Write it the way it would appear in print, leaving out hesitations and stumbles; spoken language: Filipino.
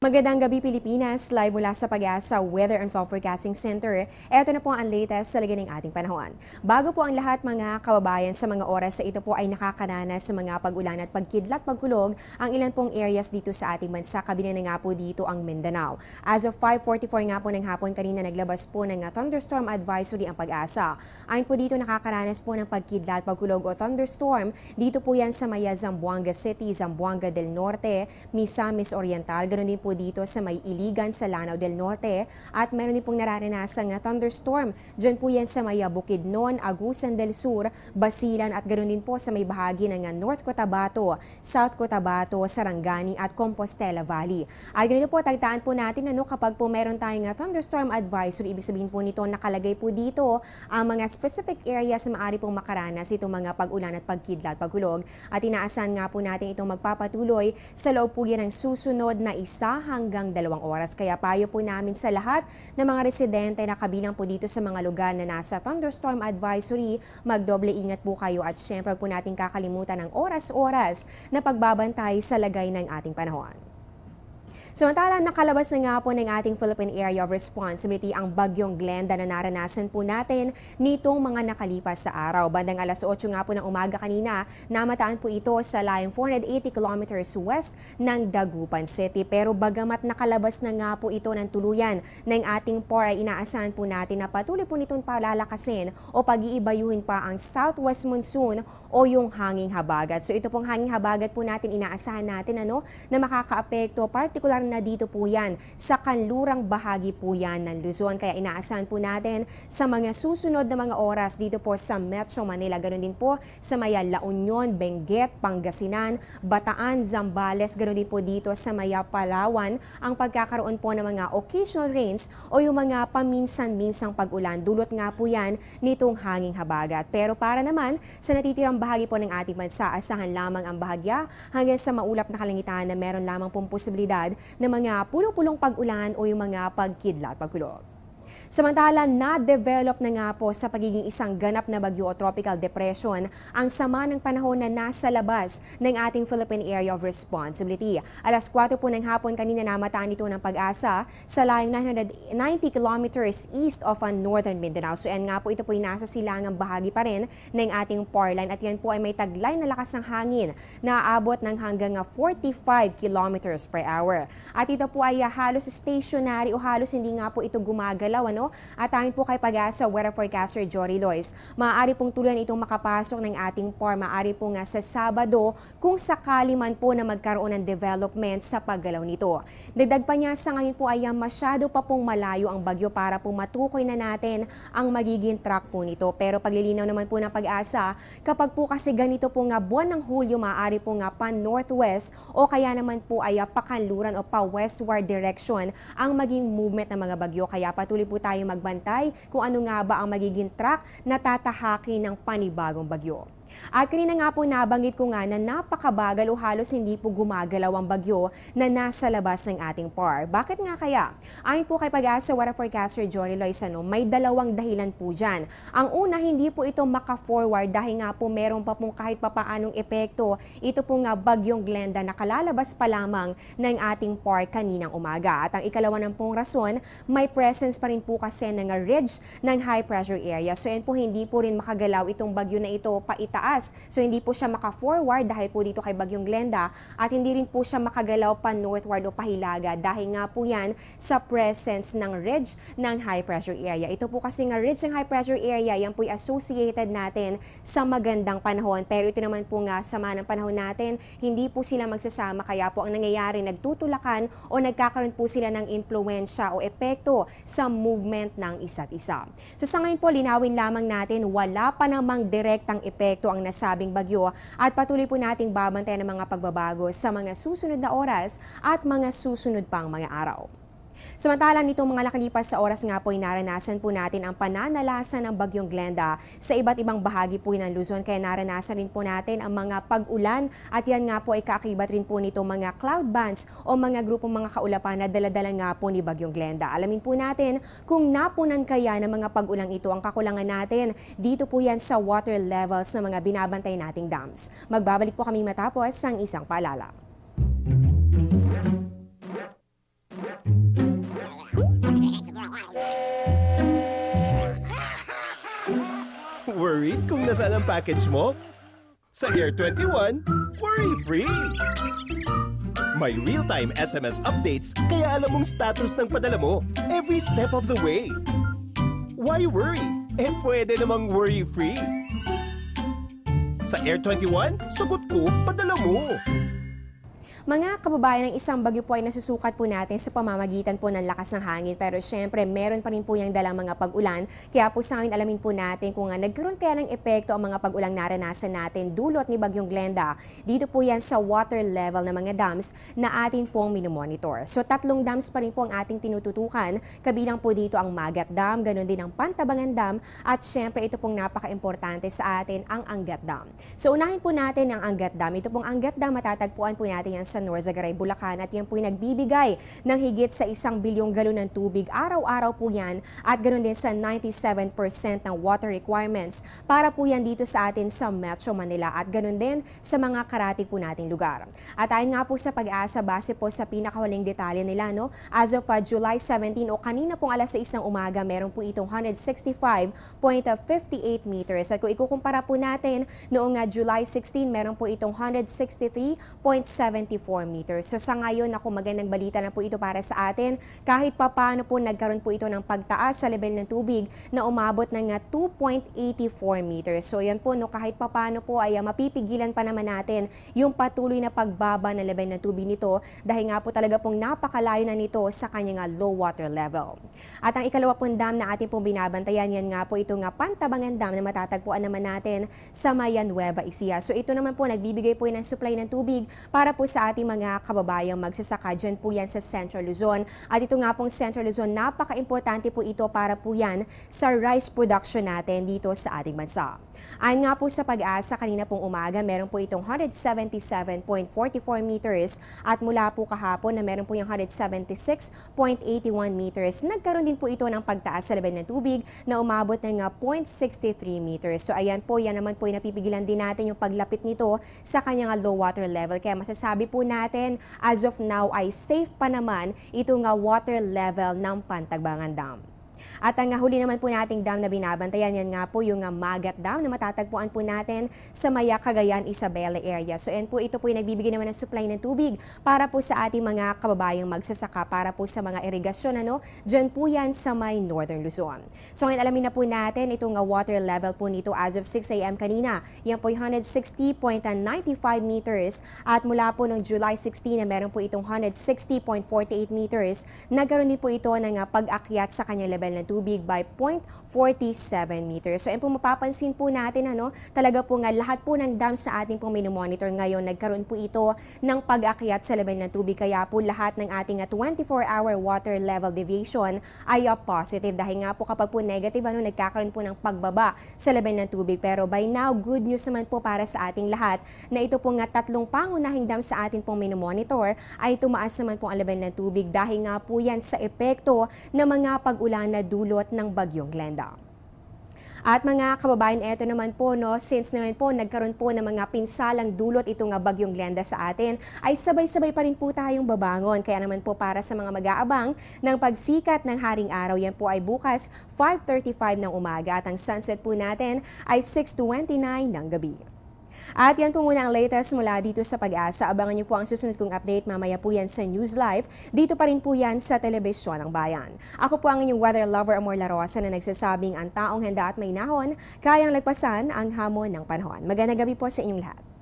Magandang gabi Pilipinas, live mula sa Pag-asa Weather and Forecasting Center. Ito na po ang latest sa lagay ng ating panahon. Bago po ang lahat mga kababayan, sa mga oras sa ito po ay nakakaranas sa mga pag-ulan at pagkidlat pagkulog ang ilan pong areas dito sa ating bansa. Kabilang na nga po dito ang Mindanao. As of 5:44 nga po ng hapon kanina naglabas po ng thunderstorm advisory ang Pag-asa. Ayon po dito nakakaranas po ng pagkidlat pagkulog o thunderstorm. Dito po yan sa Maya, Zamboanga City, Zamboanga del Norte, Misamis Oriental, ganoon din po dito sa may Iligan sa Lanao del Norte at meron din pong nararanasang thunderstorm. Diyan po yan sa may Bukidnon, Agusan del Sur, Basilan at ganoon din po sa may bahagi ng North Cotabato, South Cotabato, Sarangani at Compostela Valley. At ganito po tagtaan po natin kapag po meron tayong thunderstorm advisory, ibig sabihin po nito nakalagay po dito ang mga specific areas na maaari pong makaranas itong mga pag-ulan at pagkidlat, pagkulog at inaasahan nga po natin itong magpapatuloy sa loob po yan ng susunod na 1 hanggang 2 oras. Kaya payo po namin sa lahat ng mga residente na kabilang po dito sa mga lugar na nasa thunderstorm advisory, magdoble ingat po kayo at syempre po natin kakalimutan ng oras-oras na pagbabantay sa lagay ng ating panahon. Samantala, nakalabas na nga po ng ating Philippine Area of Responsibility ang bagyong Glenda na naranasan po natin nitong mga nakalipas sa araw. Bandang alas 8 nga po ng umaga kanina, namataan po ito sa layong 480 kilometers west ng Dagupan City. Pero bagamat nakalabas na nga po ito ng tuluyan ng ating POR, ay inaasahan po natin na patuloy po nitong palalakasin o pag-iibayuhin pa ang southwest monsoon o yung hanging habagat. So ito pong hanging habagat po natin inaasahan natin na makakaapekto partikular na dito po yan sa kanlurang bahagi po yan ng Luzon. Kaya inaasahan po natin sa mga susunod na mga oras dito po sa Metro Manila. Ganoon din po sa Maya, La Union, Benguet, Pangasinan, Bataan, Zambales. Ganoon din po dito sa Maya, Palawan ang pagkakaroon po ng mga occasional rains o yung mga paminsan-minsang pag-ulan. Dulot nga po yan nitong hanging habagat. Pero para naman sa natitirang bahagi po ng ating bansa, asahan lamang ang bahagya hanggang sa maulap na kalangitan na meron lamang pong posibilidad ng mga pulo-pulong pag-ulan o yung mga pagkidlat, pagkulog. Samantala, na-develop na nga po sa pagiging isang ganap na bagyo o tropical depression ang sama ng panahon na nasa labas ng ating Philippine Area of Responsibility. Alas 4 po ng hapon kanina namataan ito ng Pag-asa sa layong 990 kilometers east of northern Mindanao. So yan nga po, ito po ay nasa silangang bahagi pa rin ng ating POR line at yan po ay may taglay na lakas ng hangin na aabot ng hanggang 45 kilometers per hour. At ito po ay halos stationary o halos hindi nga po ito gumagalaw. At ayon po kay Pag-asa Weather Forecaster Jory Lois, maaari pong tuluyan itong makapasok ng ating POR, maaari po nga sa Sabado kung sakali man po na magkaroon ng development sa paggalaw nito. Dagdag pa niya, sa ngayon po ay masyado pa pong malayo ang bagyo para po matukoy na natin ang magiging track po nito. Pero paglilinaw naman po ng Pag-asa, kapag po kasi ganito po nga buwan ng Hulyo, maaari po nga pan-northwest o kaya naman po ay pakanluran o pa-westward direction ang maging movement ng mga bagyo. Kaya patuloy po tayo magbantay kung ano nga ba ang magiging track na tatahaki ng panibagong bagyo. At kanina nga po nabanggit ko nga na napakabagal o halos hindi po gumagalaw ang bagyo na nasa labas ng ating POR. Bakit nga kaya? Ayon po kay Pag-asa Weather Forecaster Jory Lois, may dalawang dahilan po dyan. Ang una, hindi po ito maka-forward dahil nga po meron pa pong kahit papaanong epekto. Ito po nga bagyong Glenda na kalalabas pa lamang ng ating POR kaninang umaga. At ang ikalawa ng pong rason, may presence pa rin po kasi ng ridge ng high pressure area. So yan po hindi po rin makagalaw itong bagyo na ito paitaas. So hindi po siya maka-forward dahil po dito kay bagyong Glenda at hindi rin po siya makagalaw pa northward o pahilaga dahil nga po yan sa presence ng ridge ng high pressure area. Ito po kasi nga ridge ng high pressure area, yan po associated natin sa magandang panahon. Pero ito naman po nga sama ng panahon natin, hindi po sila magsasama kaya po ang nangyayari nagtutulakan o nagkakaroon po sila ng impluensya o epekto sa movement ng isa't isa. So sa ngayon po linawin lamang natin, wala pa namang direktang epekto ang nasabing bagyo at patuloy po nating babantayan ng mga pagbabago sa mga susunod na oras at mga susunod pang mga araw. Samantala nitong mga nakalipas sa oras nga po ay naranasan po natin ang pananalasan ng bagyong Glenda sa iba't ibang bahagi po ng Luzon. Kaya naranasan rin po natin ang mga pag-ulan at yan nga po ay kaakibat rin po nito mga cloud bands o mga grupong mga kaulapan na daladala nga po ni bagyong Glenda. Alamin po natin kung napunan kaya ng mga pag-ulang ito ang kakulangan natin. Dito po yan sa water levels ng mga binabantay nating dams. Magbabalik po kami matapos ang isang paalala. Worried kung nasaan ang package mo? Sa Air 21, worry-free! May real-time SMS updates kaya alam mong status ng padala mo every step of the way. Why worry? Pwede namang worry-free. Sa Air 21, sagot ko, padala mo! Mga kababayan, ng isang bagyo po ay nasusukat po natin sa pamamagitan po ng lakas ng hangin. Pero syempre, meron pa rin po yung dalang mga pag-ulan. Kaya po sa ngayon alamin po natin kung nagkaroon kaya ng epekto ang mga pag-ulang naranasan natin dulot ni Bagyong Glenda. Dito po yan sa water level ng mga dams na atin pong minomonitor. So 3 dams pa rin po ang ating tinututukan. Kabilang po dito ang Magat Dam, ganoon din ang Pantabangan Dam. At syempre, ito pong napaka-importante sa atin, ang Angat Dam. So unahin po natin ang Angat Dam. Ito pong Angat Dam, matatagpuan po natin yan sa Norzagaray, Bulacan, at yan po yung nagbibigay ng higit sa 1 bilyong galon ng tubig. Araw-araw po yan at ganoon din sa 97% ng water requirements para po yan dito sa atin sa Metro Manila at ganoon din sa mga karatig po nating lugar. At ayon nga po sa Pag-asa, base po sa pinakahuling detalye nila, no, as of July 17 o kanina pong alas 6 ng umaga, meron po itong 165.58 meters. At kung ikukumpara po natin noong July 16, meron po itong 163.74 meters. So sa ngayon, ako, magandang balita na po ito para sa atin. Kahit papaano po nagkaroon po ito ng pagtaas sa level ng tubig na umabot ng 2.84 meters. So yan po, no, kahit papaano po ay mapipigilan pa naman natin yung patuloy na pagbaba ng level ng tubig nito dahil nga po talaga pong napakalayo na nito sa kanyang low water level. At ang ikalawa pong dam na ating pong binabantayan, yan nga po itong Pantabangan Dam na matatagpuan naman natin sa Mayan, Nueva Ecija. So ito naman po, nagbibigay po ng supply ng tubig para po sa ating mga kababayang magsasaka dyan po yan sa Central Luzon. At ito nga pong Central Luzon, napaka-importante po ito para po yan sa rice production natin dito sa ating bansa. Ayon nga po sa Pag-asa, kanina pong umaga, meron po itong 177.44 meters at mula po kahapon na meron po yung 176.81 meters. Nagkaroon din po ito ng pagtaas sa level ng tubig na umabot ng 0.63 meters. So ayan po, yan naman po yung napipigilan din natin yung paglapit nito sa kanyang low water level. Kaya masasabi po natin, as of now ay safe pa naman itong water level ng Pantabangan Dam. At ang huli naman po nating dam na binabantayan, yan nga po yung Magat Dam na matatagpuan po natin sa Maya, Cagayan, Isabela area. So yan po, ito po yung nagbibigay naman ng supply ng tubig para po sa ating mga kababayang magsasaka, para po sa mga irigasyon, ano, dyan po yan sa may Northern Luzon. So ngayon alamin na po natin itong water level po nito as of 6 a.m. kanina. Yan po yung 160.95 meters at mula po ng July 16 na meron po itong 160.48 meters, nagkaroon din po ito ng pag-akyat sa kanyang level ng tubig by 0.47 meters. So, po mapapansin po natin, ano, talaga po nga lahat po ng dams sa ating pong minomonitor ngayon, nagkaroon po ito ng pag-akyat sa level ng tubig. Kaya po lahat ng ating 24-hour water level deviation ay positive. Dahil nga po kapag po negative, ano, nagkakaroon po ng pagbaba sa level ng tubig. Pero by now, good news naman po para sa ating lahat na ito po nga 3 pangunahing dams sa ating pong minomonitor ay tumaas naman po ang level ng tubig dahil nga po yan sa epekto ng mga pag-ulan na dulot ng Bagyong Glenda. At mga kababayan, eto naman po, no, since naman po nagkaroon po ng mga pinsalang dulot itong Bagyong Glenda sa atin, ay sabay-sabay pa rin po tayong babangon. Kaya naman po para sa mga mag-aabang ng pagsikat ng haring araw, yan po ay bukas 5:35 ng umaga at ang sunset po natin ay 6:29 ng gabi. At yan po muna ang latest mula dito sa Pag-asa. Abangan niyo po ang susunod kong update. Mamaya po yan sa News Live. Dito pa rin po yan sa Telebisyon ng Bayan. Ako po ang inyong weather lover, Amor Larosa, na nagsasabing ang taong handa at may nahon, kayang lagpasan ang hamon ng panahon. Magandang gabi po sa inyong lahat.